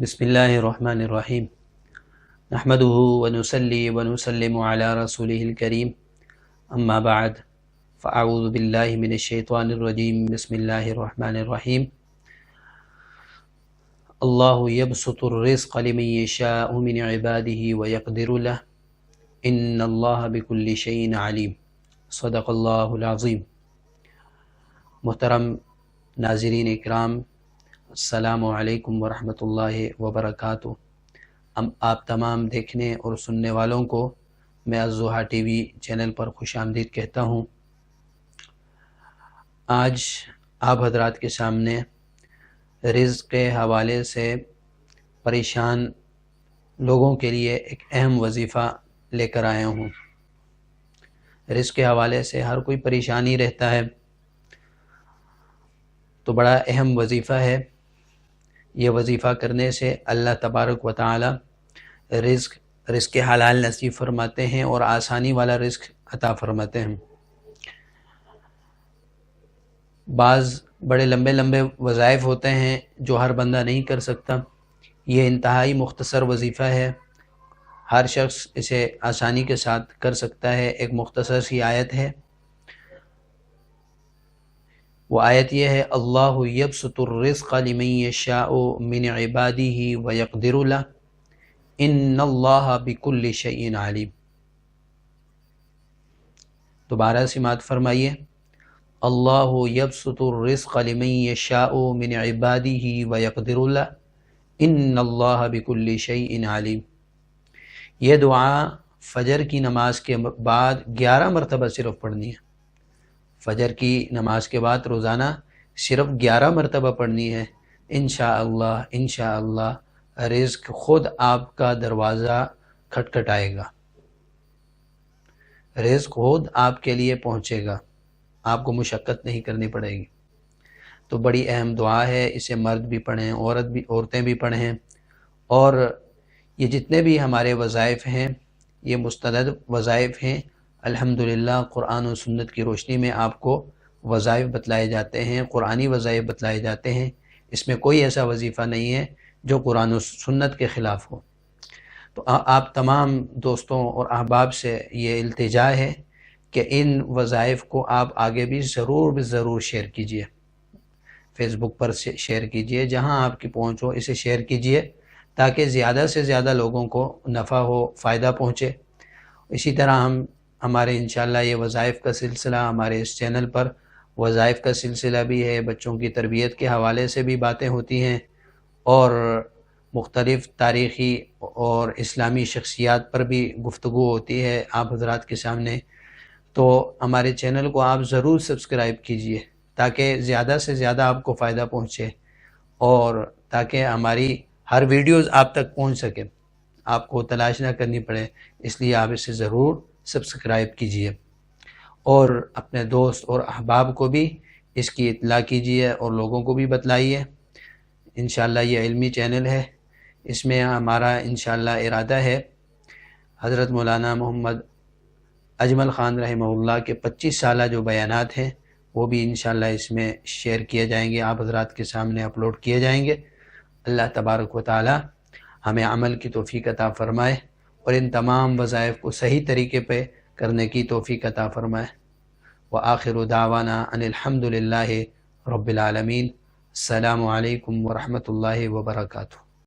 بسم اللہ الرحمن الرحیم نحمده ونصلی ونسلم علی رسوله الکریم اما بعد فاعوذ باللہ من الشیطان الرجیم بسم اللہ الرحمن الرحیم اللہ یبسط الرزق لمن یشاء من عباده ویقدر له ان اللہ بکل شیء علیم صدق اللہ العظیم۔ محترم ناظرین اکرام، السلام علیکم ورحمۃ اللہ وبرکاتہ۔ آپ تمام دیکھنے اور سننے والوں کو میں الضحیٰ ٹی وی چینل پر خوش آمدید کہتا ہوں۔ آج آپ حضرات کے سامنے رزق کے حوالے سے پریشان لوگوں کے لیے ایک اہم وظیفہ لے کر آیا ہوں۔ رزق کے حوالے سے ہر کوئی پریشانی رہتا ہے، تو بڑا اہم وظیفہ ہے۔ یہ وظیفہ کرنے سے اللہ تبارک و تعالی رزق حلال نصیب فرماتے ہیں اور آسانی والا رزق عطا فرماتے ہیں۔ بعض بڑے لمبے لمبے وظائف ہوتے ہیں جو ہر بندہ نہیں کر سکتا۔ یہ انتہائی مختصر وظیفہ ہے، ہر شخص اسے آسانی کے ساتھ کر سکتا ہے۔ ایک مختصر سی آیت ہے، وہ آیت یہ ہے: اللہ یبسط الرزق لمن یشاء من عبادہ ویقدر له ان اللہ بکل شیء علیم۔ دوبارہ سماعت فرمائیے: اللہ یبسط الرزق لمن یشاء من عبادہ ویقدر له ان اللہ بکل شیء علیم۔ یہ دعا فجر کی نماز کے بعد 11 مرتبہ صرف پڑھنی ہے۔ فجر کی نماز کے بعد روزانہ صرف 11 مرتبہ پڑھنی ہے۔ انشاءاللہ رزق خود آپ کا دروازہ کھٹکھٹائے گا، رزق خود آپ کے لیے پہنچے گا، آپ کو مشقت نہیں کرنی پڑے گی۔ تو بڑی اہم دعا ہے، اسے مرد بھی پڑھیں، عورتیں بھی پڑھیں، اور یہ جتنے بھی ہمارے وظائف ہیں یہ مستند وظائف ہیں۔ الحمدللہ قرآن و سنت کی روشنی میں آپ کو وظائف بتلائے جاتے ہیں، قرآنی وظائف بتلائے جاتے ہیں۔ اس میں کوئی ایسا وظیفہ نہیں ہے جو قرآن و سنت کے خلاف ہو۔ تو آپ تمام دوستوں اور احباب سے یہ التجا ہے کہ ان وظائف کو آپ آگے بھی ضرور شیئر کیجئے، فیس بک پر شیئر کیجئے، جہاں آپ کی پہنچ ہو اسے شیئر کیجئے تاکہ زیادہ سے زیادہ لوگوں کو نفع ہو، فائدہ پہنچے۔ اسی طرح ہمارے انشاءاللہ یہ وظائف کا سلسلہ، ہمارے اس چینل پر وظائف کا سلسلہ بھی ہے، بچوں کی تربیت کے حوالے سے بھی باتیں ہوتی ہیں، اور مختلف تاریخی اور اسلامی شخصیات پر بھی گفتگو ہوتی ہے آپ حضرات کے سامنے۔ تو ہمارے چینل کو آپ ضرور سبسکرائب کیجئے تاکہ زیادہ سے زیادہ آپ کو فائدہ پہنچے، اور تاکہ ہماری ہر ویڈیوز آپ تک پہنچ سکے، آپ کو تلاش نہ کرنی پڑے۔ اس لیے آپ اسے ضرور سبسکرائب کیجئے، اور اپنے دوست اور احباب کو بھی اس کی اطلاع کیجئے اور لوگوں کو بھی بتلائیے۔ انشاءاللہ یہ علمی چینل ہے، اس میں ہمارا انشاءاللہ ارادہ ہے حضرت مولانا محمد اجمل خان رحمہ اللہ کے 25 سالہ جو بیانات ہیں وہ بھی انشاءاللہ اس میں شیئر کیے جائیں گے، آپ حضرات کے سامنے اپلوڈ کیے جائیں گے۔ اللہ تبارک و تعالی ہمیں عمل کی توفیق عطا فرمائے اور ان تمام وظائف کو صحیح طریقے پہ کرنے کی توفیق عطا فرمائے۔ وآخر دعوانا ان الحمد للہ رب العالمین۔ السلام علیکم ورحمۃ اللہ وبرکاتہ۔